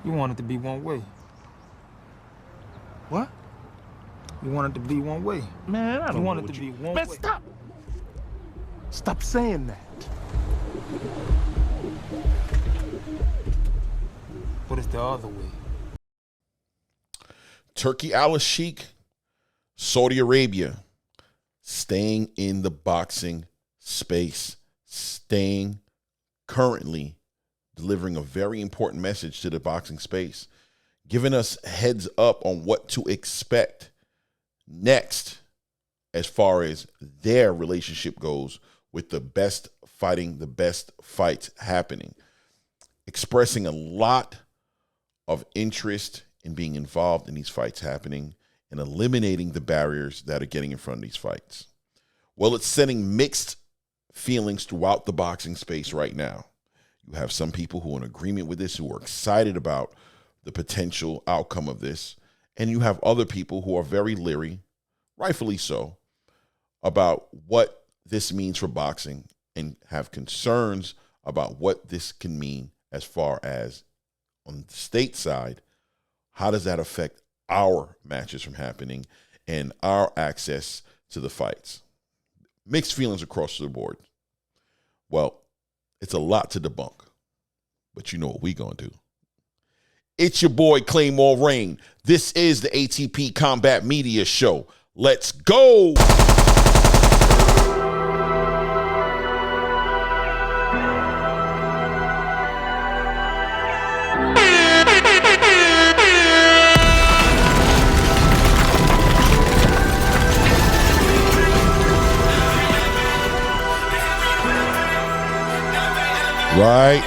You want it to be one way. What? You want it to be one way. Man, I don't You want know it to be you... one Man, way. stop! Stop saying that. But it's the other way. Turki Alalashikh, Saudi Arabia, staying in the boxing space, staying currently delivering a very important message to the boxing space, giving us heads up on what to expect next as far as their relationship goes with the best fighting, the best fights happening, expressing a lot of interest in being involved in these fights happening and eliminating the barriers that are getting in front of these fights. Well, it's sending mixed feelings throughout the boxing space right now. You have some people who are in agreement with this, who are excited about the potential outcome of this. And you have other people who are very leery, rightfully so, about what this means for boxing and have concerns about what this can mean as far as on the state side. How does that affect our matches from happening and our access to the fights? Mixed feelings across the board. Well, it's a lot to debunk, but you know what we gonna do. It's your boy Claymore Rain. This is the ATP Combat Media Show. Let's go. Right.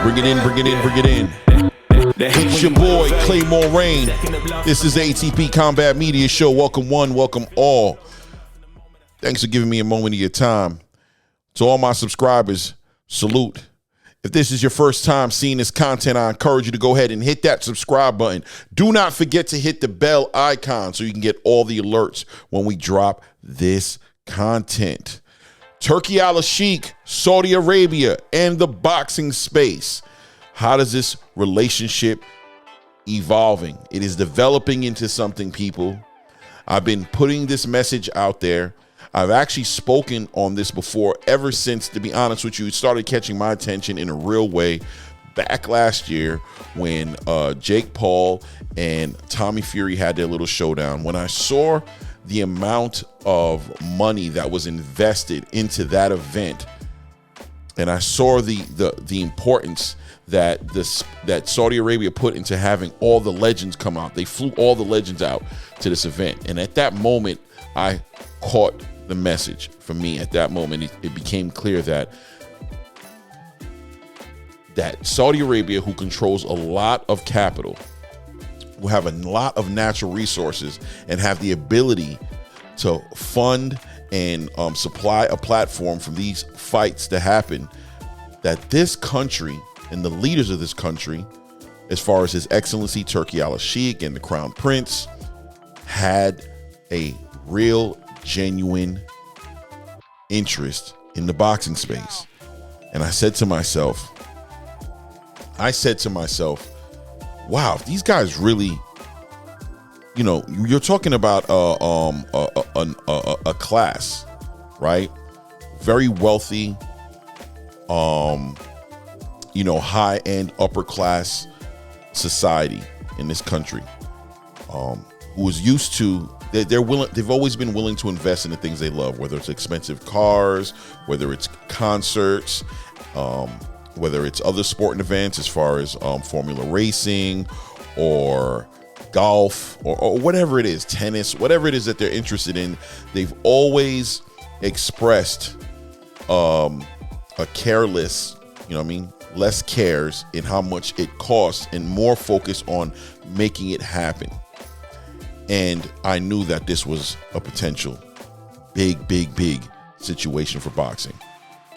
Bring it in. It's your boy, Claymore Rain. This is ATP Combat Media Show. Welcome one, welcome all. Thanks for giving me a moment of your time. To all my subscribers, salute. If this is your first time seeing this content, I encourage you to go ahead and hit that subscribe button. Do not forget to hit the bell icon so you can get all the alerts when we drop this content. Turki Alalashikh, Saudi Arabia, and the boxing space. How does this relationship evolving? It is developing into something, people. I've been putting this message out there. I've actually spoken on this before, ever since, to be honest with you, it started catching my attention in a real way back last year when Jake Paul and Tommy Fury had their little showdown. When I saw the amount of money that was invested into that event, and I saw the importance that Saudi Arabia put into having all the legends come out. They flew all the legends out to this event. And at that moment, I caught the message. For me, at that moment, it became clear that Saudi Arabia, who controls a lot of capital, who have a lot of natural resources and have the ability to fund and supply a platform for these fights to happen, that this country and the leaders of this country, as far as His Excellency Turki Alalashikh and the Crown Prince, had a real, genuine interest in the boxing space. And I said to myself, wow, if these guys really, you know, you're talking about a class, right? Very wealthy, you know, high-end, upper-class society in this country, who is used to, they've always been willing to invest in the things they love, whether it's expensive cars, whether it's concerts, whether it's other sporting events as far as formula racing or golf or whatever it is, tennis, whatever it is that they're interested in. They've always expressed a careless, you know what I mean, less cares in how much it costs and more focus on making it happen. And I knew that this was a potential big situation for boxing.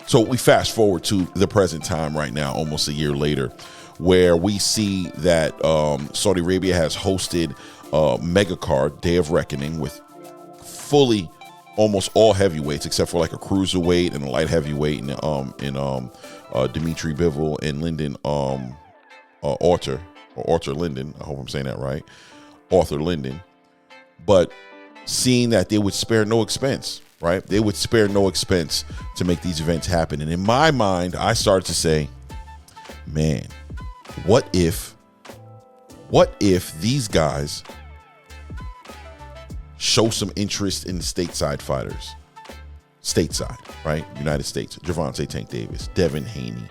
So we fast forward to the present time right now, almost a year later, where we see that Saudi Arabia has hosted Megacard, Day of Reckoning, with fully almost all heavyweights except for like a cruiserweight and a light heavyweight and Dimitri Bivol and Lyndon Arthur Lyndon. I hope I'm saying that right. Arthur Lyndon. But seeing that they would spare no expense, right? They would spare no expense to make these events happen. And in my mind, I started to say, man, what if these guys show some interest in stateside fighters? Stateside, right? United States. Gervonta Tank Davis, Devin Haney,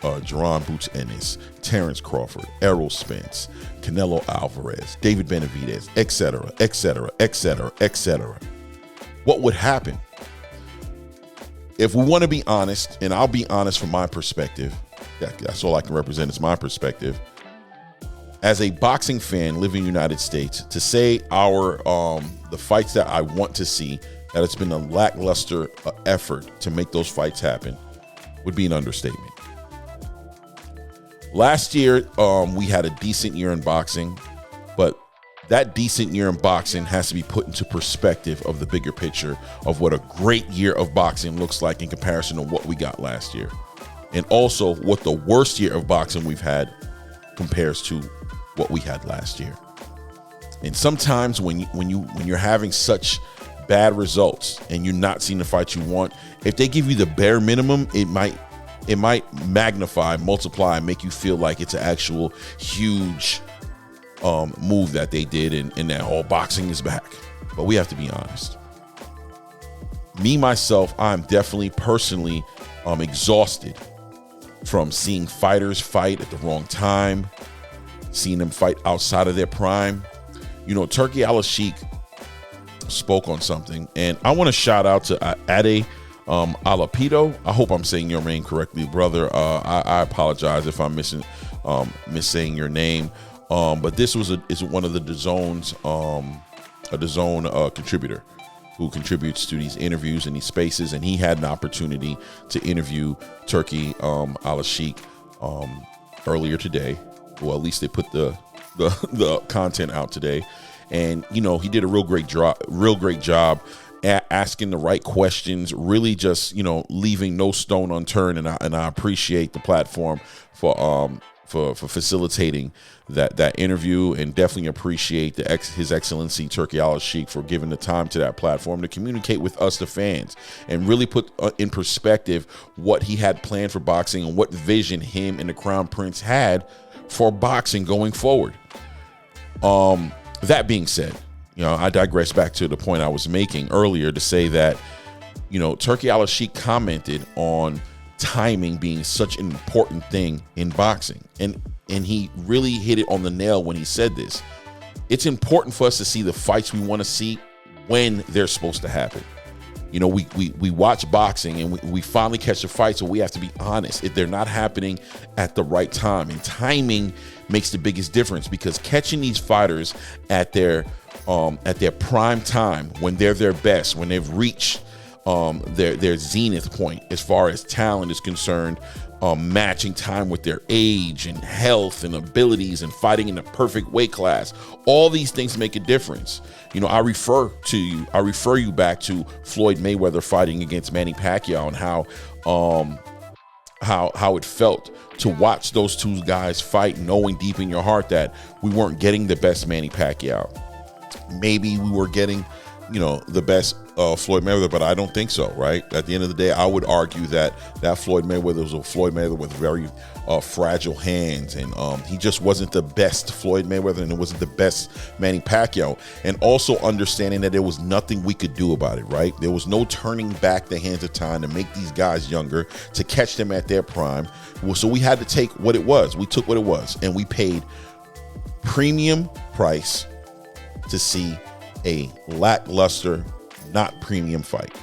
Jerron Boots Ennis, Terrence Crawford, Errol Spence, Canelo Alvarez, David Benavidez, etc., etc., etc., etc. What would happen? If we want to be honest, and I'll be honest from my perspective, that's all I can represent is my perspective. As a boxing fan living in the United States, to say the fights that I want to see, that it's been a lackluster effort to make those fights happen, would be an understatement. Last year, we had a decent year in boxing, but that decent year in boxing has to be put into perspective of the bigger picture of what a great year of boxing looks like in comparison to what we got last year. And also what the worst year of boxing we've had compares to what we had last year. And sometimes when you're having such bad results and you're not seeing the fight you want, if they give you the bare minimum, it might magnify, multiply, and make you feel like it's an actual huge move that they did and that all boxing is back. But we have to be honest. Me, myself, I'm definitely personally exhausted from seeing fighters fight at the wrong time, seeing them fight outside of their prime. You know, Turki Alalashikh spoke on something, and I want to shout out to Ade Alapido. I hope I'm saying your name correctly, brother. I apologize if I'm missaying your name. But this is one of the DAZN's a DAZN contributor who contributes to these interviews and these spaces, and he had an opportunity to interview Turki Alalashikh earlier today. Well, at least they put the content out today, and you know, he did a real great job at asking the right questions, really just, you know, leaving no stone unturned, and I appreciate the platform for facilitating that interview, and definitely appreciate His Excellency Turki Alalashikh for giving the time to that platform to communicate with us, the fans, and really put in perspective what he had planned for boxing and what vision him and the Crown Prince had for boxing going forward. That being said, you know, I digress back to the point I was making earlier to say that, you know, Turki Alalashikh commented on timing being such an important thing in boxing, and he really hit it on the nail when he said this. It's important for us to see the fights we want to see when they're supposed to happen. You know, we watch boxing and we finally catch the fight, so we have to be honest. If they're not happening at the right time, and timing makes the biggest difference, because catching these fighters at their prime time, when they're their best, when they've reached their zenith point as far as talent is concerned, matching time with their age and health and abilities and fighting in the perfect weight class. All these things make a difference. You know, I refer you back to Floyd Mayweather fighting against Manny Pacquiao, and how it felt to watch those two guys fight, knowing deep in your heart that we weren't getting the best Manny Pacquiao. Maybe we were getting, you know, the best Floyd Mayweather, but I don't think so, right? At the end of the day, I would argue that Floyd Mayweather was a Floyd Mayweather with very fragile hands, and he just wasn't the best Floyd Mayweather, and it wasn't the best Manny Pacquiao. And also understanding that there was nothing we could do about it, right? There was no turning back the hands of time to make these guys younger, to catch them at their prime. So we had to take what it was. We took what it was, and we paid premium price to see a lackluster, not premium fight.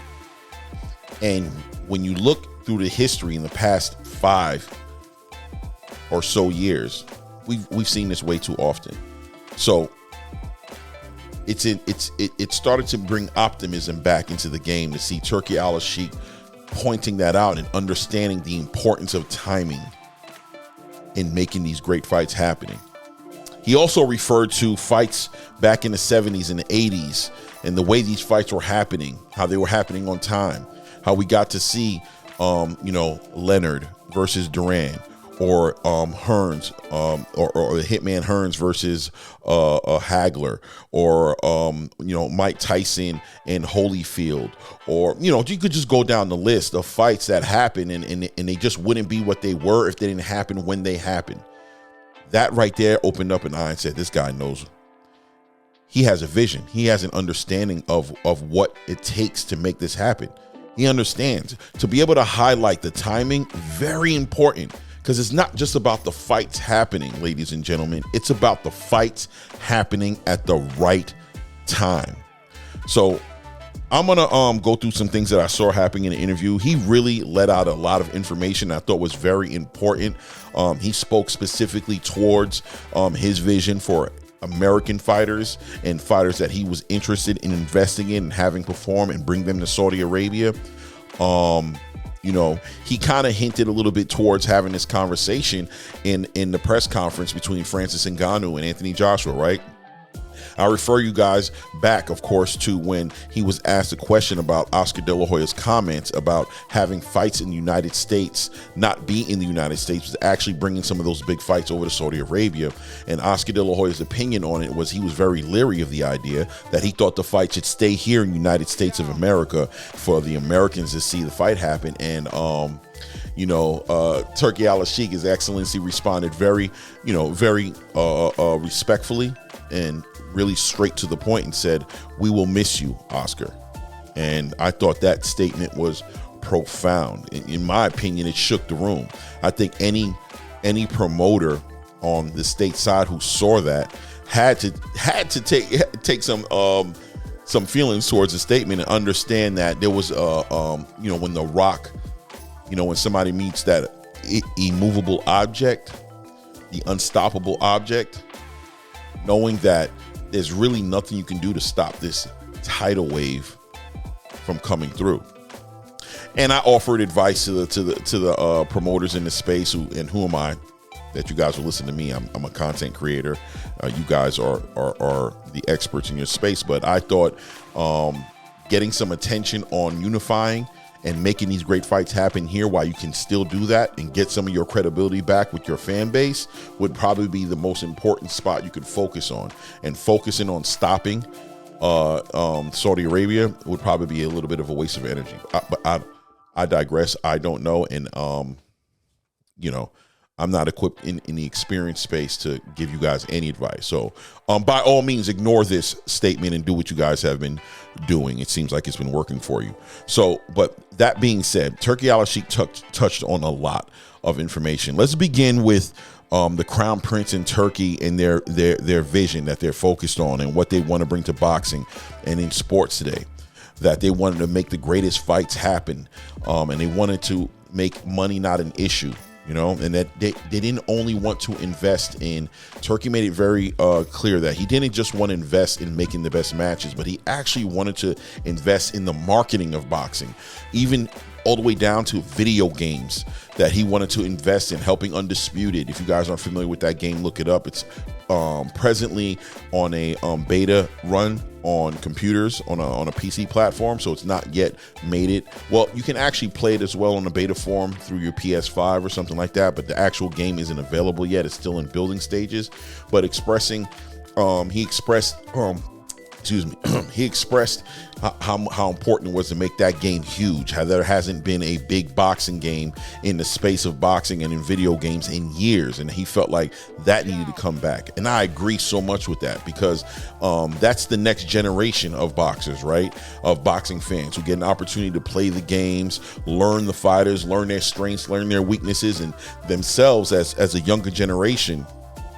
And when you look through the history in the past 5 or so years, we've seen this way too often. So it started to bring optimism back into the game to see Turki Alalashikh pointing that out and understanding the importance of timing in making these great fights happening. He also referred to fights back in the 70s and the 80s and the way these fights were happening, how they were happening on time, how we got to see, Leonard versus Duran, or Hearns, or the Hitman Hearns versus Hagler, or Mike Tyson and Holyfield, or you could just go down the list of fights that happened, and they just wouldn't be what they were if they didn't happen when they happened. That right there opened up an eye and said, this guy knows. He has a vision. He has an understanding of what it takes to make this happen. He understands. To be able to highlight the timing, very important, because it's not just about the fights happening, ladies and gentlemen. It's about the fights happening at the right time. So I'm going to go through some things that I saw happening in the interview. He really let out a lot of information I thought was very important. He spoke specifically towards his vision for American fighters and fighters that he was interested in investing in and having perform and bring them to Saudi Arabia. He kind of hinted a little bit towards having this conversation in the press conference between Francis Ngannou and Anthony Joshua, right? I refer you guys back, of course, to when he was asked a question about Oscar De La Hoya's comments about having fights in the United States, not be in the United States, but actually bringing some of those big fights over to Saudi Arabia. And Oscar De La Hoya's opinion on it was he was very leery of the idea, that he thought the fight should stay here in the United States of America for the Americans to see the fight happen. And Turki Alalashikh, His Excellency, responded very respectfully and really straight to the point and said, "We will miss you, Oscar." And I thought that statement was profound. In my opinion, it shook the room. I think any promoter on the state side who saw that had to take some feelings towards the statement and understand that there was when The Rock, when somebody meets that immovable object, the unstoppable object, knowing that there's really nothing you can do to stop this tidal wave from coming through. And I offered advice to the promoters in the space, who am I that you guys will listen to me? I'm a content creator. You guys are the experts in your space, but I thought getting some attention on unifying and making these great fights happen here while you can still do that and get some of your credibility back with your fan base would probably be the most important spot you could focus on. And focusing on stopping Saudi Arabia would probably be a little bit of a waste of energy. But I digress. I don't know. And, I'm not equipped in the experience space to give you guys any advice. So by all means, ignore this statement and do what you guys have been doing. It seems like it's been working for you. So, but that being said, Turki Alalashikh touched on a lot of information. Let's begin with the Crown Prince in Turkey and their vision that they're focused on and what they want to bring to boxing and in sports today. That they wanted to make the greatest fights happen, and they wanted to make money not an issue. And that they didn't only want to invest in, Turki made it very clear that he didn't just want to invest in making the best matches, but he actually wanted to invest in the marketing of boxing, even all the way down to video games that he wanted to invest in, helping Undisputed. If you guys aren't familiar with that game, look it up. It's presently on a beta run on computers on a PC platform, so it's not yet made it. Well, you can actually play it as well on a beta form through your PS5 or something like that, but the actual game isn't available yet. It's still in building stages. But he expressed how important it was to make that game huge, how there hasn't been a big boxing game in the space of boxing and in video games in years, and he felt like that needed to come back. And I agree so much with that, because that's the next generation of boxers, right? Of boxing fans who get an opportunity to play the games, learn the fighters, learn their strengths, learn their weaknesses, and themselves as a younger generation.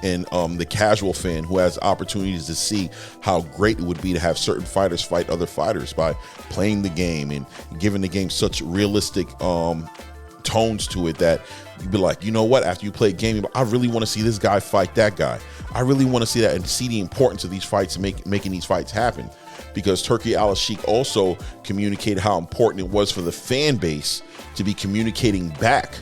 And the casual fan who has opportunities to see how great it would be to have certain fighters fight other fighters by playing the game and giving the game such realistic tones to it that you'd be like, you know what, after you play a game, I really want to see this guy fight that guy. I really want to see that and see the importance of these fights and making these fights happen. Because Turki Alalashikh also communicated how important it was for the fan base to be communicating back.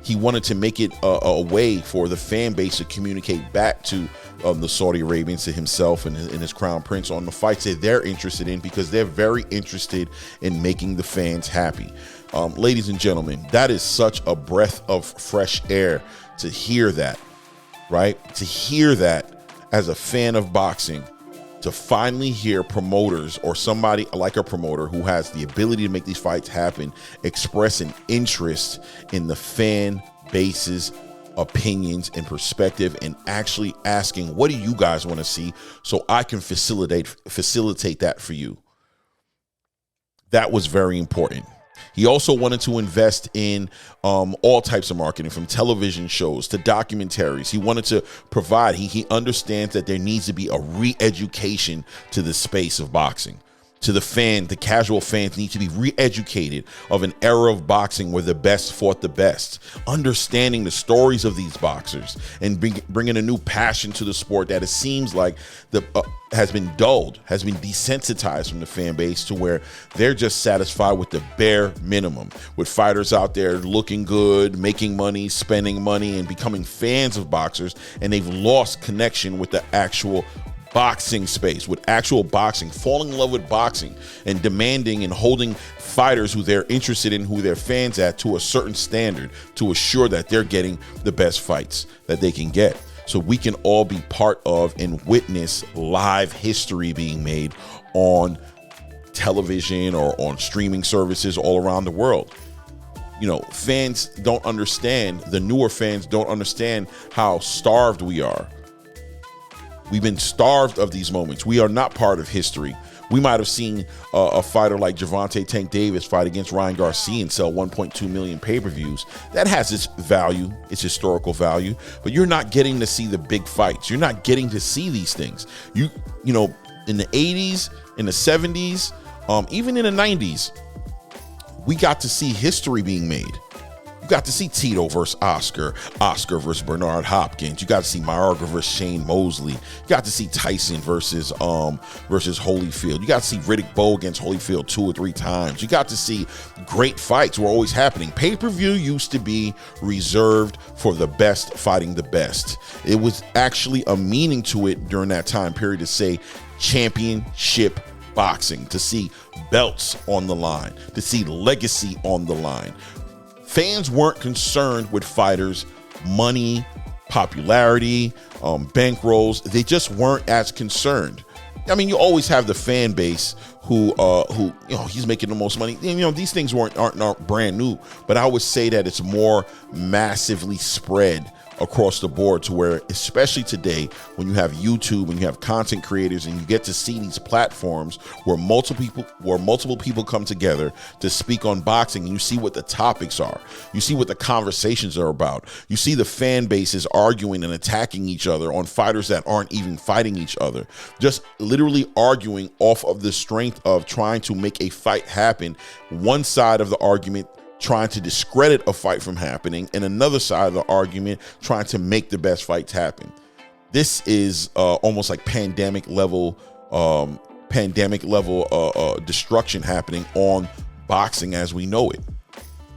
He wanted to make it a way for the fan base to communicate back to the Saudi Arabians, to himself and his crown prince, on the fights that they're interested in, because they're very interested in making the fans happy. Ladies and gentlemen, that is such a breath of fresh air to hear that, right? To hear that as a fan of boxing, to finally hear promoters, or somebody like a promoter who has the ability to make these fights happen, express an interest in the fan base's opinions and perspective, and actually asking, what do you guys want to see, so I can facilitate that for you. That was very important. He also wanted to invest in all types of marketing, from television shows to documentaries. He wanted to provide, he understands that there needs to be a re-education to the space of boxing. To the fan, the casual fans need to be re-educated of an era of boxing where the best fought the best, understanding the stories of these boxers, and bringing a new passion to the sport that it seems like has been dulled, has been desensitized from the fan base, to where they're just satisfied with the bare minimum, with fighters out there looking good, making money, spending money, and becoming fans of boxers, and they've lost connection with the actual boxing space, with actual boxing, falling in love with boxing, and demanding and holding fighters who they're interested in, who they're fans at, to a certain standard, to assure that they're getting the best fights that they can get, so we can all be part of and witness live history being made on television or on streaming services all around the world. You know, fans don't understand, the newer fans don't understand how starved we are. We've been starved of these moments. We are not part of history. We might have seen a fighter like Gervonta Tank Davis fight against Ryan Garcia and sell 1.2 million pay-per-views. That has its value, its historical value, but you're not getting to see the big fights. You're not getting to see these things. You know, in the 80s, in the 70s, even in the 90s, we got to see history being made. You got to see Tito versus Oscar versus Bernard Hopkins. You got to see Mayorga versus Shane Mosley. You got to see Tyson versus Holyfield. You got to see Riddick Bowe against Holyfield 2 or 3 times. You got to see great fights were always happening. Pay-per-view used to be reserved for the best fighting the best. It was actually a meaning to it during that time period to say championship boxing, to see belts on the line, to see legacy on the line. Fans weren't concerned with fighters' money, popularity, bankrolls. They just weren't as concerned. I mean, you always have the fan base who he's making the most money. You know, these things aren't brand new, but I would say that it's more massively spread across the board, to where, especially today, when you have YouTube and you have content creators and you get to see these platforms where multiple people come together to speak on boxing, and you see what the topics are, you see what the conversations are about, you see the fan bases arguing and attacking each other on fighters that aren't even fighting each other, just literally arguing off of the strength of trying to make a fight happen. One side of the argument trying to discredit a fight from happening, and another side of the argument trying to make the best fights happen. This is almost like pandemic level destruction happening on boxing as we know it.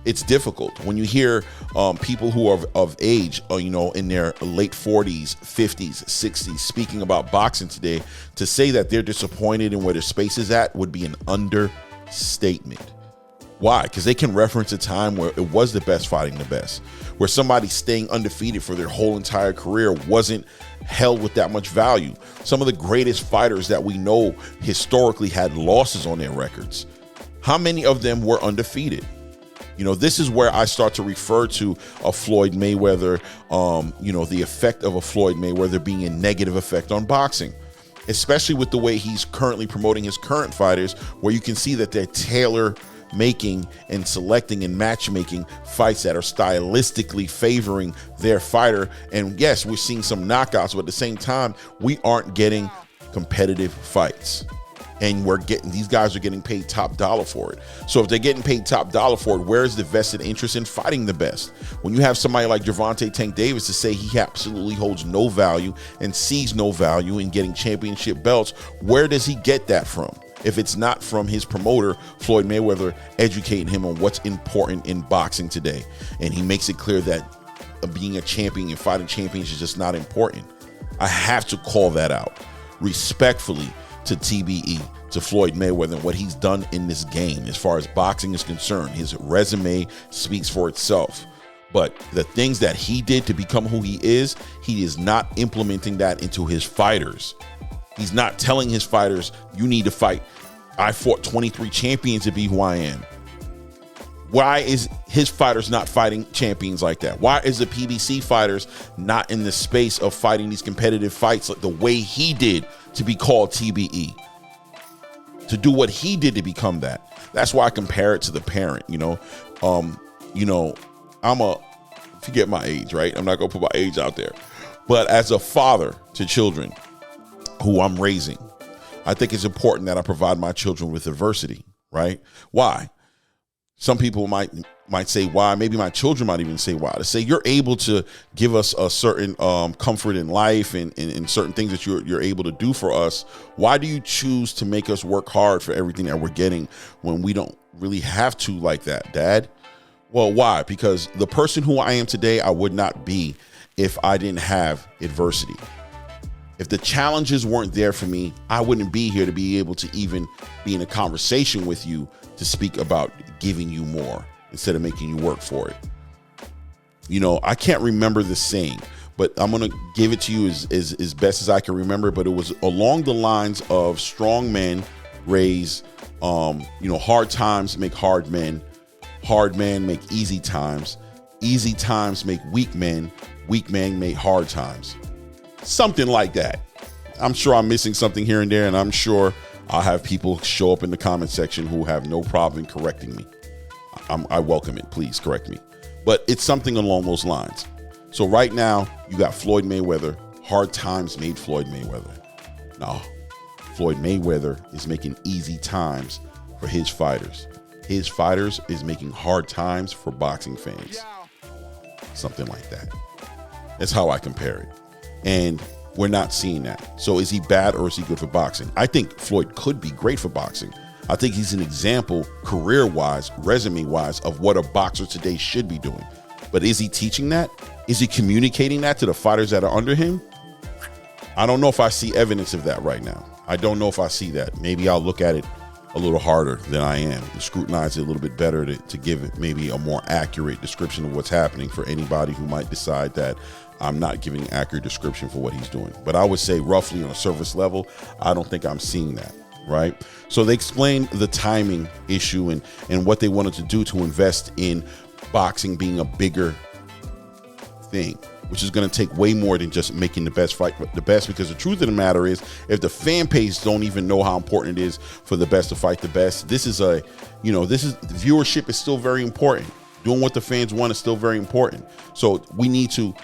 It's difficult when you hear people who are of age, in their late 40s, 50s, 60s, speaking about boxing today. To say that they're disappointed in where their space is at would be an understatement. Why? Because they can reference a time where it was the best fighting the best, where somebody staying undefeated for their whole entire career wasn't held with that much value. Some of the greatest fighters that we know historically had losses on their records. How many of them were undefeated? You know, this is where I start to refer to a Floyd Mayweather, the effect of a Floyd Mayweather being a negative effect on boxing, especially with the way he's currently promoting his current fighters, where you can see that they're tailor-making and selecting and matchmaking fights that are stylistically favoring their fighter. And yes, we're seeing some knockouts, but at the same time, we aren't getting competitive fights. And these guys are getting paid top dollar for it. So if they're getting paid top dollar for it, where's the vested interest in fighting the best? When you have somebody like Gervonta Tank Davis to say he absolutely holds no value and sees no value in getting championship belts, where does he get that from? If it's not from his promoter, Floyd Mayweather, educating him on what's important in boxing today. And he makes it clear that being a champion and fighting champions is just not important. I have to call that out respectfully to TBE, to Floyd Mayweather, and what he's done in this game as far as boxing is concerned. His resume speaks for itself. But the things that he did to become who he is not implementing that into his fighters. He's not telling his fighters, you need to fight. I fought 23 champions to be who I am. Why is his fighters not fighting champions like that? Why is the PBC fighters not in the space of fighting these competitive fights like the way he did to be called TBE? To do what he did to become that. That's why I compare it to the parent, forget my age, right? I'm not gonna put my age out there. But as a father to children who I'm raising, I think it's important that I provide my children with adversity, right? Why? Some people might say why. Maybe my children might even say why. To say you're able to give us a certain comfort in life and certain things that you're able to do for us. Why do you choose to make us work hard for everything that we're getting when we don't really have to like that, Dad? Well, why? Because the person who I am today, I would not be if I didn't have adversity. If the challenges weren't there for me, I wouldn't be here to be able to even be in a conversation with you to speak about giving you more instead of making you work for it. I can't remember the saying, but I'm going to give it to you as best as I can remember. But it was along the lines of strong men raise, hard times make hard men make easy times make weak men make hard times. Something like that. I'm sure I'm missing something here and there, and I'm sure I'll have people show up in the comment section who have no problem correcting me. I welcome it. Please correct me. But it's something along those lines. So right now, you got Floyd Mayweather. Hard times made Floyd Mayweather. Now, Floyd Mayweather is making easy times for his fighters. His fighters is making hard times for boxing fans. Something like that. That's how I compare it. And we're not seeing that. So is he bad or is he good for boxing? I think Floyd could be great for boxing. I think he's an example, career-wise, resume-wise, of what a boxer today should be doing. But is he teaching that? Is he communicating that to the fighters that are under him? I don't know if I see evidence of that right now. I don't know if I see that. Maybe I'll look at it a little harder than I am, and scrutinize it a little bit better to give it maybe a more accurate description of what's happening for anybody who might decide that I'm not giving an accurate description for what he's doing. But I would say roughly on a surface level, I don't think I'm seeing that, right? So they explained the timing issue and what they wanted to do to invest in boxing being a bigger thing, which is going to take way more than just making the best fight the best. Because the truth of the matter is, if the fan base don't even know how important it is for the best to fight the best, viewership is still very important. Doing what the fans want is still very important. So we need to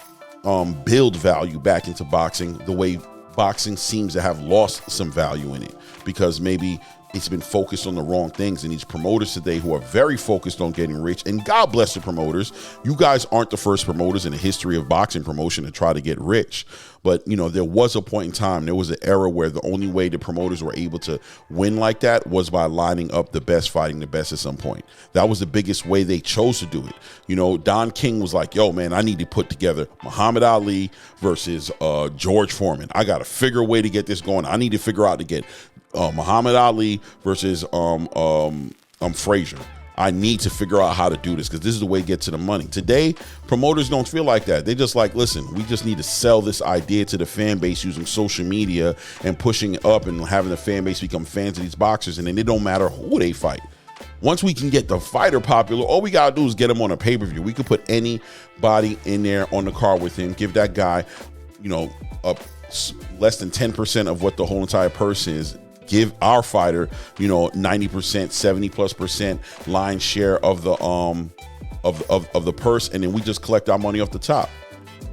build value back into boxing the way boxing seems to have lost some value in it, because maybe it's been focused on the wrong things. And these promoters today who are very focused on getting rich, and God bless the promoters. You guys aren't the first promoters in the history of boxing promotion to try to get rich. But, there was a point in time, there was an era where the only way the promoters were able to win like that was by lining up the best fighting the best at some point. That was the biggest way they chose to do it. Don King was like, yo, man, I need to put together Muhammad Ali versus George Foreman. I got to figure a way to get this going. I need to figure out to get Muhammad Ali versus Frazier. I need to figure out how to do this because this is the way to get to the money. Today, promoters don't feel like that. They just like, listen, we just need to sell this idea to the fan base using social media and pushing it up and having the fan base become fans of these boxers. And then it don't matter who they fight. Once we can get the fighter popular, all we got to do is get him on a pay-per-view. We could put anybody in there on the card with him, give that guy, less than 10% of what the whole entire purse is. Give our fighter, 90%, 70+% line share of the of the purse, and then we just collect our money off the top,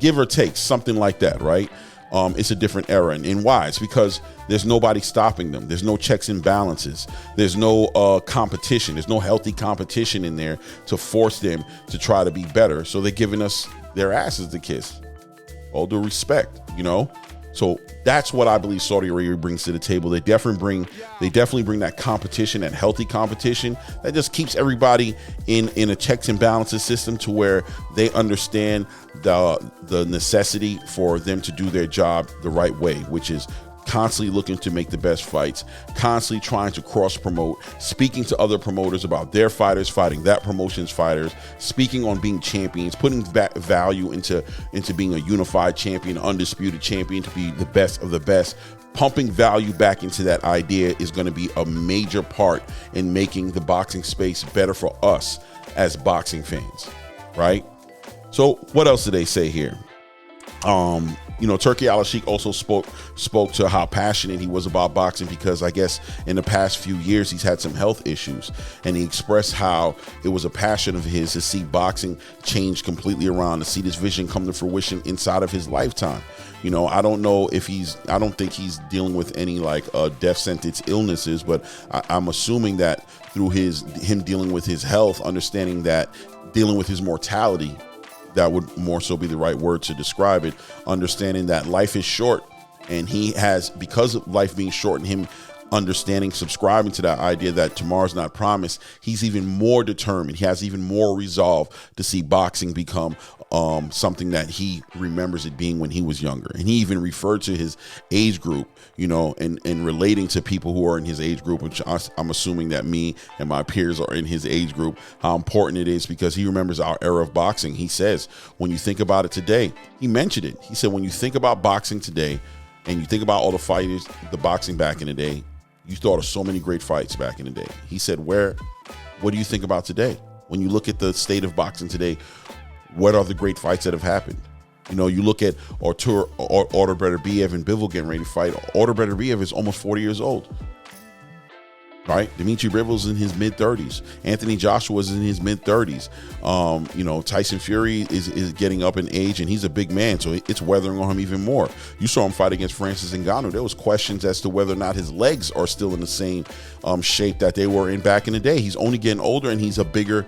give or take, something like that, right? It's a different era, and why? It's because there's nobody stopping them. There's no checks and balances. There's no competition. There's no healthy competition in there to force them to try to be better. So they're giving us their asses to kiss. All due respect, So that's what I believe Saudi Arabia brings to the table. They definitely bring that competition, that healthy competition that just keeps everybody in a checks and balances system, to where they understand the necessity for them to do their job the right way, which is constantly looking to make the best fights, constantly trying to cross promote, speaking to other promoters about their fighters fighting that promotion's fighters, speaking on being champions, putting value into being a unified champion, undisputed champion, to be the best of the best. Pumping value back into that idea is going to be a major part in making the boxing space better for us as boxing fans, right? So what else did they say here? Turki Alalashikh also spoke to how passionate he was about boxing, because I guess in the past few years he's had some health issues, and he expressed how it was a passion of his to see boxing change completely around, to see this vision come to fruition inside of his lifetime. I don't know if I don't think he's dealing with any like death sentence illnesses, but I'm assuming that through him dealing with his health, understanding that dealing with his mortality, that would more so be the right word to describe it, understanding that life is short, and he has, because of life being short and him understanding, subscribing to that idea that tomorrow's not promised, he's even more determined. He has even more resolve to see boxing become something that he remembers it being when he was younger. And he even referred to his age group, and relating to people who are in his age group, which I'm assuming that me and my peers are in his age group, how important it is, because he remembers our era of boxing. He says, when you think about it today, he mentioned it. He said, when you think about boxing today and you think about all the fighters, the boxing back in the day, you thought of so many great fights back in the day. He said, what do you think about today? When you look at the state of boxing today, what are the great fights that have happened? You look at Artur Beterbiev and Bivol getting ready to fight. Artur Beterbiev is almost 40 years old, right? Dimitri Bivol's in his mid-30s. Anthony Joshua's in his mid-30s. Tyson Fury is getting up in age, and he's a big man, so it's weathering on him even more. You saw him fight against Francis Ngannou. There was questions as to whether or not his legs are still in the same shape that they were in back in the day. He's only getting older, and he's a bigger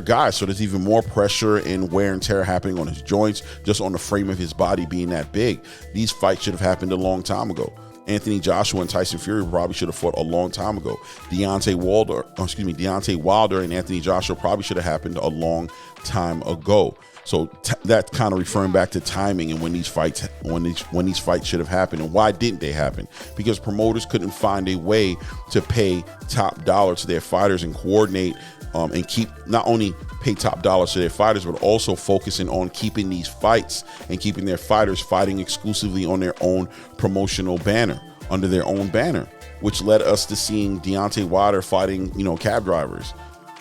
guy, so there's even more pressure and wear and tear happening on his joints, just on the frame of his body being that big. These fights should have happened a long time ago. Anthony Joshua and Tyson Fury probably should have fought a long time ago. Deontay Wilder and Anthony Joshua probably should have happened a long time ago. So that kind of referring back to timing and when these fights should have happened. And why didn't they happen? Because promoters couldn't find a way to pay top dollar to their fighters and coordinate and keep, not only pay top dollars to their fighters, but also focusing on keeping these fights and keeping their fighters fighting exclusively on their own promotional banner, under their own banner, which led us to seeing Deontay Wilder fighting, cab drivers.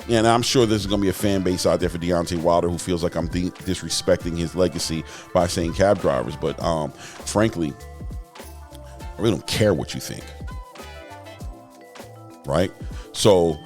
And I'm sure there's going to be a fan base out there for Deontay Wilder who feels like I'm disrespecting his legacy by saying cab drivers. But frankly, I really don't care what you think. Right? So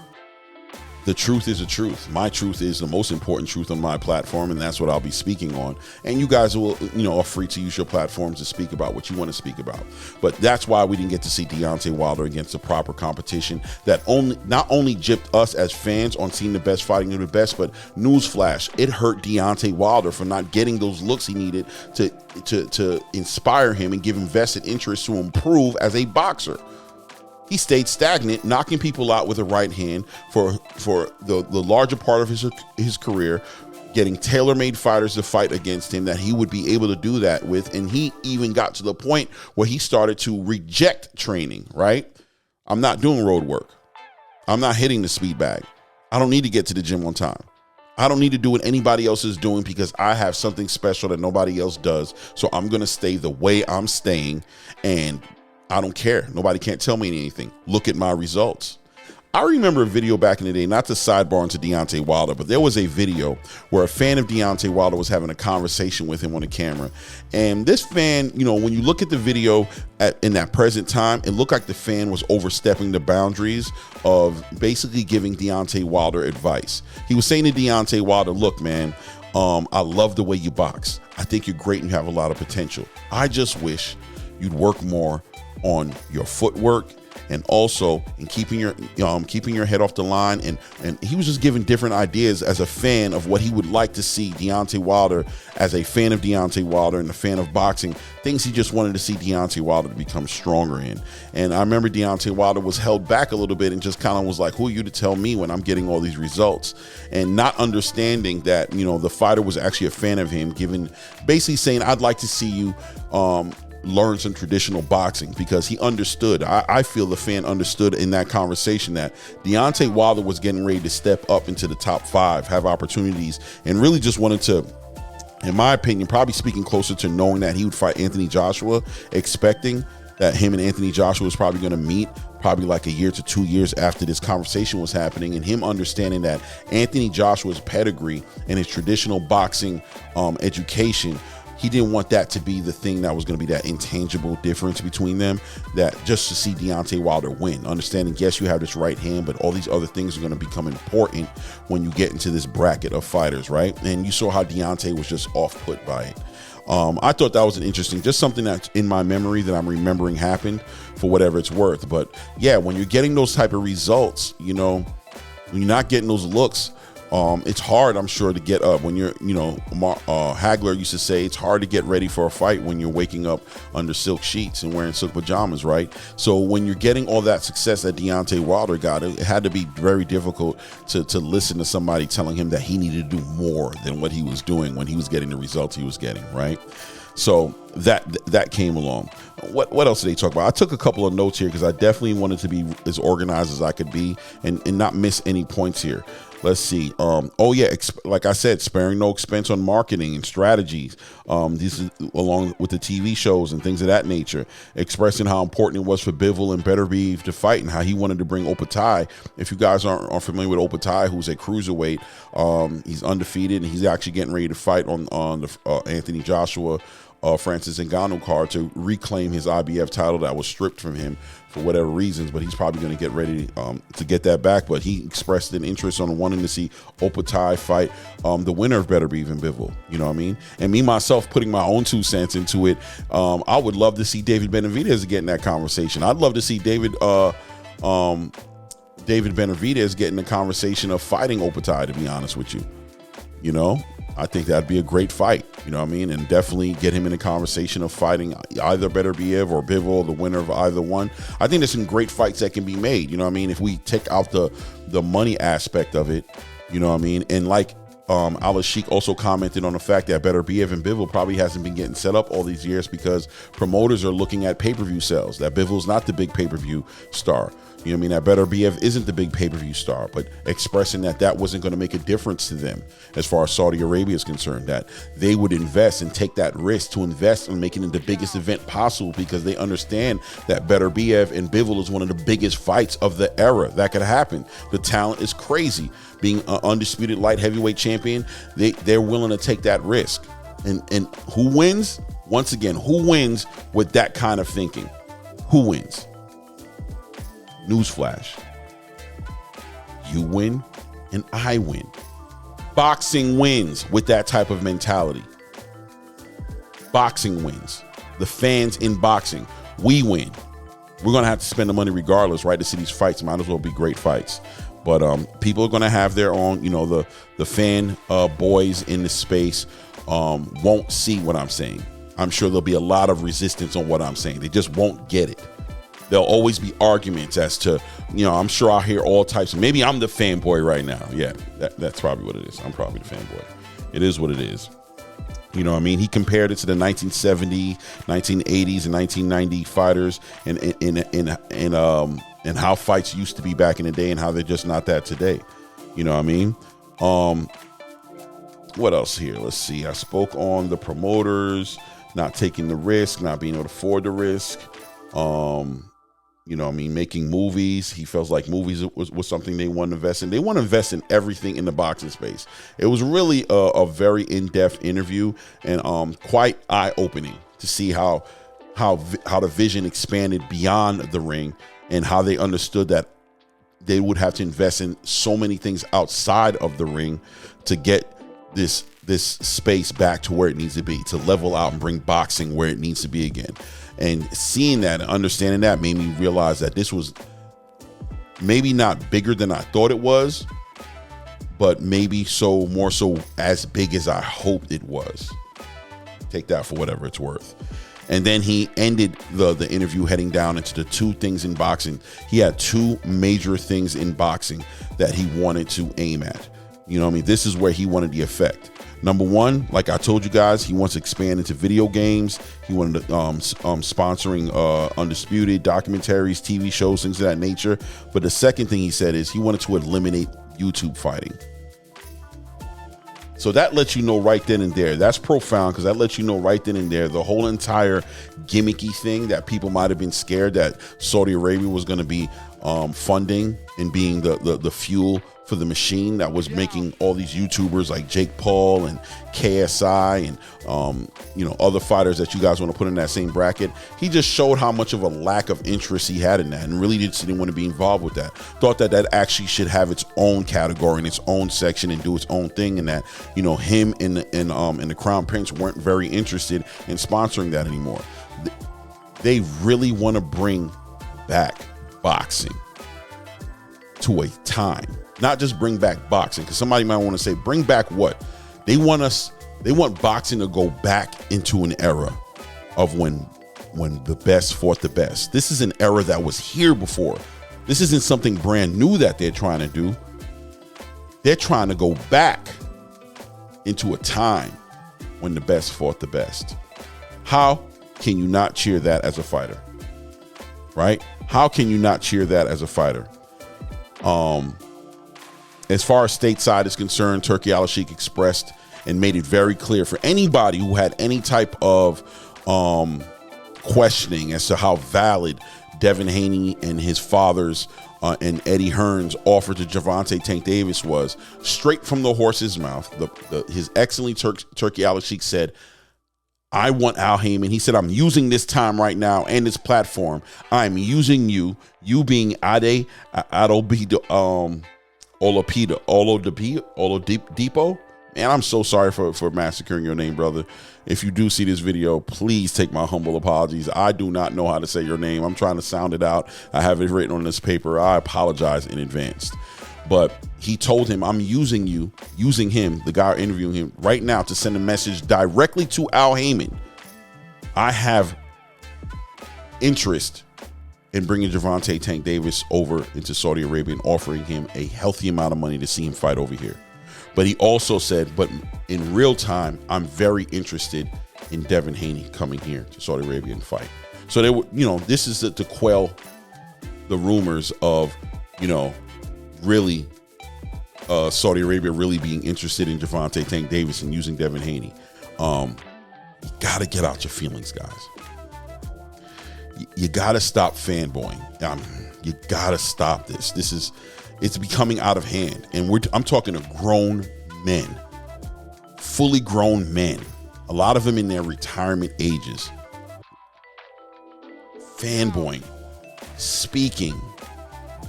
the truth is the truth. My truth is the most important truth on my platform, and that's what I'll be speaking on. And you guys will, are free to use your platforms to speak about what you want to speak about. But that's why we didn't get to see Deontay Wilder against the proper competition that not only gypped us as fans on seeing the best fighting of the best, but newsflash, it hurt Deontay Wilder for not getting those looks he needed to inspire him and give him vested interest to improve as a boxer. He stayed stagnant, knocking people out with a right hand for the larger part of his career, getting tailor-made fighters to fight against him that he would be able to do that with. And he even got to the point where he started to reject training, right? I'm not doing road work. I'm not hitting the speed bag. I don't need to get to the gym on time. I don't need to do what anybody else is doing because I have something special that nobody else does. So I'm going to stay the way I'm staying, and I don't care. Nobody can't tell me anything. Look at my results. I remember a video back in the day, not to sidebar into Deontay Wilder, but there was a video where a fan of Deontay Wilder was having a conversation with him on the camera. And this fan, when you look at the video in that present time, it looked like the fan was overstepping the boundaries of basically giving Deontay Wilder advice. He was saying to Deontay Wilder, look, man, I love the way you box. I think you're great and you have a lot of potential. I just wish you'd work more on your footwork and also in keeping your head off the line. And he was just giving different ideas as a fan of what he would like to see Deontay Wilder, as a fan of Deontay Wilder and a fan of boxing, things he just wanted to see Deontay Wilder to become stronger in. And I remember Deontay Wilder was held back a little bit and just kind of was like, who are you to tell me when I'm getting all these results? And not understanding that, the fighter was actually a fan of him, basically saying, I'd like to see you learn some traditional boxing, because he understood. I feel the fan understood in that conversation that Deontay Wilder was getting ready to step up into the top 5, have opportunities, and really just wanted to, in my opinion, probably speaking closer to knowing that he would fight Anthony Joshua, expecting that him and Anthony Joshua was probably going to meet probably like a year to 2 years after this conversation was happening, and him understanding that Anthony Joshua's pedigree and his traditional boxing education, he didn't want that to be the thing that was going to be that intangible difference between them, that just to see Deontay Wilder win, understanding, yes, you have this right hand, but all these other things are going to become important when you get into this bracket of fighters, right? And you saw how Deontay was just off-put by it. I thought that was an interesting, just something that's in my memory that I'm remembering happened, for whatever it's worth. But yeah, when you're getting those type of results, when you're not getting those looks, it's hard, I'm sure, to get up when you're, Hagler used to say it's hard to get ready for a fight when you're waking up under silk sheets and wearing silk pajamas, right? So when you're getting all that success that Deontay Wilder got, it had to be very difficult to listen to somebody telling him that he needed to do more than what he was doing when he was getting the results he was getting, right? So that came along. What else did they talk about? I took a couple of notes here because I definitely wanted to be as organized as I could be and not miss any points here. Let's see. Like I said, sparing no expense on marketing and strategies. This is along with the TV shows and things of that nature. Expressing how important it was for Bivol and Beterbiev to fight, and how he wanted to bring Opatai. If you guys aren't familiar with Opatai, who's a cruiserweight, he's undefeated, and he's actually getting ready to fight on the Anthony Joshua, Francis Ngannou card to reclaim his IBF title that was stripped from him for whatever reasons, but he's probably going to get ready to get that back. But he expressed an interest on wanting to see Opatai fight the winner of Beterbiev and Bivol, you know what I mean? And me, myself, putting my own 2 cents into it, I would love to see David Benavidez get in that conversation. I'd love to see David Benavidez get in the conversation of fighting Opatai, to be honest with you. I think that'd be a great fight, you know what I mean? And definitely get him in a conversation of fighting either Beterbiev or Bivol, the winner of either one. I think there's some great fights that can be made, you know what I mean? If we take out the money aspect of it, you know what I mean? And like Alalashikh also commented on the fact that Beterbiev and Bivol probably hasn't been getting set up all these years because promoters are looking at pay-per-view sales, that Bivol's not the big pay-per-view star. You know what I mean? That Beterbiev isn't the big pay-per-view star, but expressing that wasn't going to make a difference to them as far as Saudi Arabia is concerned, that they would invest and take that risk to invest in making it the biggest event possible, because they understand that Beterbiev and Bivol is one of the biggest fights of the era that could happen. The talent is crazy. Being an undisputed light heavyweight champion, they're willing to take that risk. And who wins? Once again, who wins with that kind of thinking? Who wins? Newsflash. You win and I win. Boxing wins with that type of mentality. Boxing wins. The fans in boxing, we win. We're going to have to spend the money regardless, right? To see these fights might as well be great fights. But people are going to have their own, the fan boys in the space won't see what I'm saying. I'm sure there'll be a lot of resistance on what I'm saying. They just won't get it. There'll always be arguments as to, I'm sure I'll hear all types of, maybe I'm the fanboy right now. Yeah, that's probably what it is. I'm probably the fanboy. It is what it is. You know what I mean? He compared it to the 1970, 1980s, and 1990 fighters and how fights used to be back in the day and how they're just not that today. You know what I mean? What else here? Let's see. I spoke on the promoters not taking the risk, not being able to afford the risk. Making movies. He feels like movies was something they want to invest in. They want to invest in everything in the boxing space. It was really a very in-depth interview and quite eye-opening to see how the vision expanded beyond the ring and how they understood that they would have to invest in so many things outside of the ring to get this this space back to where it needs to be, to level out and bring boxing where it needs to be again. And seeing that and understanding that made me realize that this was maybe not bigger than I thought it was, but maybe more so as big as I hoped it was. Take that for whatever it's worth. And then he ended the interview heading down into the two things in boxing. He had two major things in boxing that he wanted to aim at. You know what I mean? This is where he wanted the effect. Number one, like I told you guys, he wants to expand into video games. He wanted to sponsoring Undisputed, documentaries, TV shows, things of that nature. But the second thing he said is he wanted to eliminate YouTube fighting. So that lets you know right then and there. That's profound, because that lets you know right then and there the whole entire gimmicky thing that people might have been scared that Saudi Arabia was going to be funding and being the fuel for the machine that was making all these YouTubers like Jake Paul and KSI and other fighters that you guys want to put in that same bracket. He just showed how much of a lack of interest he had in that, and really didn't want to be involved with that. Thought that actually should have its own category and its own section and do its own thing, and that him and the Crown Prince weren't very interested in sponsoring that anymore. They really want to bring back boxing to a time. Not just bring back boxing, because somebody might want to say, bring back what? They want boxing to go back into an era of when the best fought the best. This is an era that was here before. This isn't something brand new that they're trying to do. They're trying to go back into a time when the best fought the best. How can you not cheer that as a fighter? Right? How can you not cheer that as a fighter? As far as stateside is concerned, Turki Alalashikh expressed and made it very clear for anybody who had any type of questioning as to how valid Devin Haney and his father's and Eddie Hearn's offer to Gervonta Tank Davis was, straight from the horse's mouth. His excellent Turki Alalashikh said, I want Al Haymon. He said, I'm using this time right now and this platform. I'm using you being Ade Oladipo. Man, I'm so sorry for massacring your name, brother. If you do see this video, please take my humble apologies. I do not know how to say your name. I'm trying to sound it out. I have it written on this paper. I apologize in advance. But he told him, I'm using him, the guy interviewing him right now, to send a message directly to Al Haymon. I have interest in bringing Gervonta Tank Davis over into Saudi Arabia and offering him a healthy amount of money to see him fight over here. But he also said, but in real time, I'm very interested in Devin Haney coming here to Saudi Arabia and fight. So they were, this is to quell the rumors of, really Saudi Arabia really being interested in Gervonta Tank Davis and using Devin Haney. You got to get out your feelings, guys. You got to stop fanboying. You got to stop this. It's becoming out of hand. And I'm talking to grown men, fully grown men, a lot of them in their retirement ages, fanboying, speaking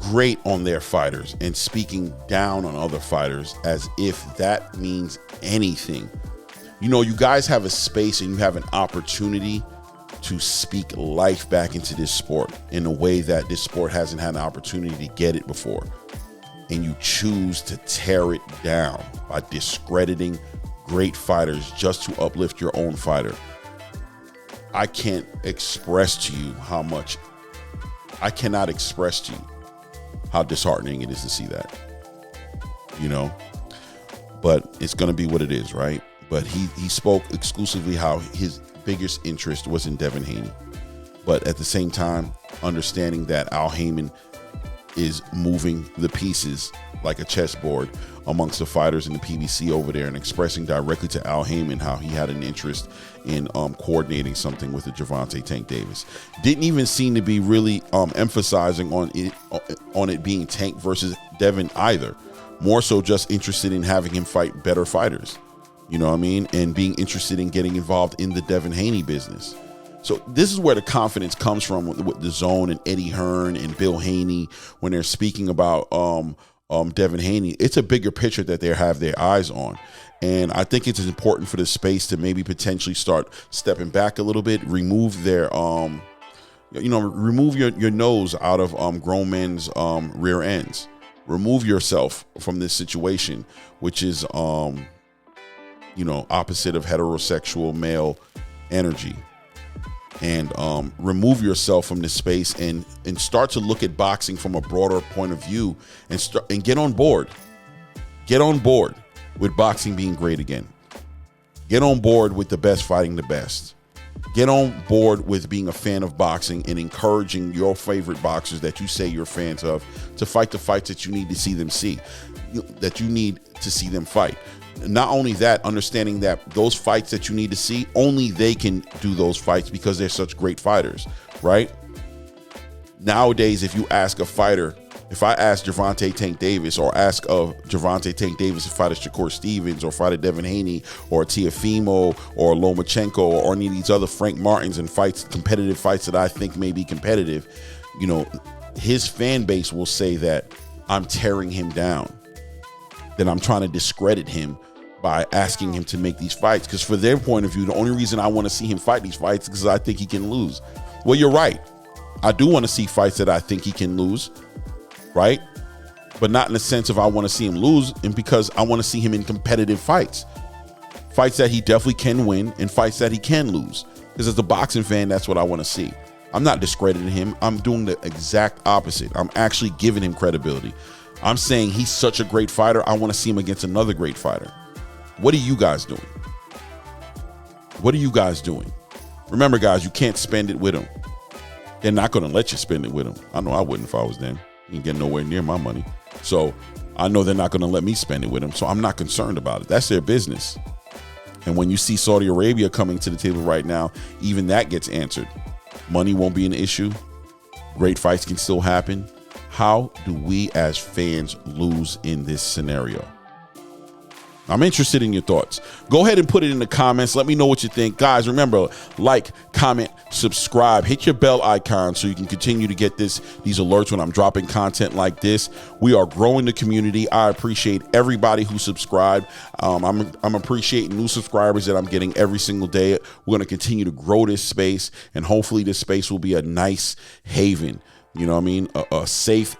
great on their fighters and speaking down on other fighters as if that means anything. You guys have a space and you have an opportunity to speak life back into this sport in a way that this sport hasn't had an opportunity to get it before. And you choose to tear it down by discrediting great fighters just to uplift your own fighter. I can't express to you I cannot express to you how disheartening it is to see that, but it's going to be what it is, right? But he spoke exclusively how his biggest interest was in Devin Haney, but at the same time, understanding that Al Haymon is moving the pieces like a chessboard amongst the fighters in the PBC over there, and expressing directly to Al Haymon how he had an interest in coordinating something with the Gervonta Tank Davis. Didn't even seem to be really emphasizing on it being Tank versus Devin either. More so just interested in having him fight better fighters, and being interested in getting involved in the Devin Haney business. So this is where the confidence comes from with DAZN and Eddie Hearn and Bill Haney when they're speaking about Devin Haney. It's a bigger picture that they have their eyes on. And I think it's important for the space to maybe potentially start stepping back a little bit, remove their, remove your nose out of grown men's rear ends. Remove yourself from this situation, which is, opposite of heterosexual male energy. And remove yourself from this space and start to look at boxing from a broader point of view and get on board. Get on board with boxing being great again. Get on board with the best fighting the best. Get on board with being a fan of boxing and encouraging your favorite boxers that you say you're fans of to fight the fights that you need to see them fight. Not only that, understanding that those fights that you need to see, only they can do those fights because they're such great fighters, right? Nowadays, if you ask a fighter, if I ask Gervonta Tank Davis or ask Gervonta Tank Davis to fight a Shakur Stevens or fight a Devin Haney or a Teofimo or a Lomachenko or any of these other Frank Martins and competitive fights that I think may be competitive, his fan base will say that I'm tearing him down, that I'm trying to discredit him by asking him to make these fights. Because for their point of view, the only reason I want to see him fight these fights is because I think he can lose. Well, you're right. I do want to see fights that I think he can lose, right? But not in the sense of I want to see him lose, and because I want to see him in competitive fights that he definitely can win and fights that he can lose. Because as a boxing fan, that's what I want to see. I'm not discrediting him. I'm doing the exact opposite. I'm actually giving him credibility. I'm saying he's such a great fighter. I want to see him against another great fighter. What are you guys doing? What are you guys doing? Remember, guys, you can't spend it with them. They're not going to let you spend it with them. I know I wouldn't if I was them. You ain't getting nowhere near my money. So I know they're not going to let me spend it with them. So I'm not concerned about it. That's their business. And when you see Saudi Arabia coming to the table right now, even that gets answered. Money won't be an issue. Great fights can still happen. How do we as fans lose in this scenario? I'm interested in your thoughts. Go ahead and put it in the comments. Let me know what you think. Guys, remember, like, comment, subscribe, hit your bell icon so you can continue to get these alerts when I'm dropping content like this. We are growing the community. I appreciate everybody who subscribed. I'm appreciating new subscribers that I'm getting every single day. We're going to continue to grow this space, and hopefully this space will be a nice haven. You know what I mean? A safe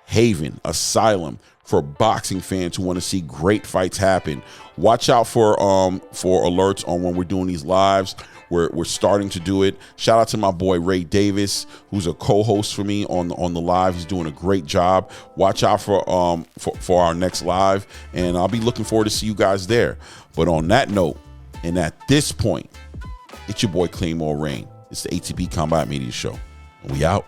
haven, asylum for boxing fans who want to see great fights happen. Watch out for alerts on when we're doing these lives. We're starting to do it. Shout out to my boy Ray Davis, who's a co-host for me on the live. He's doing a great job. Watch out for our next live, and I'll be looking forward to see you guys there. But on that note, and at this point, it's your boy Claymore Rain. It's the ATP Combat Media Show, and we out.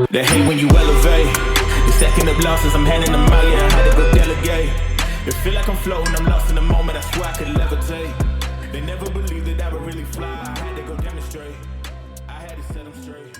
They hate when you elevate. The second of losses, I'm handing them out, yeah, I had to go delegate. It feel like I'm floating, I'm lost in the moment, I swear I could levitate. They never believed that I would really fly, I had to go demonstrate. I had to set them straight.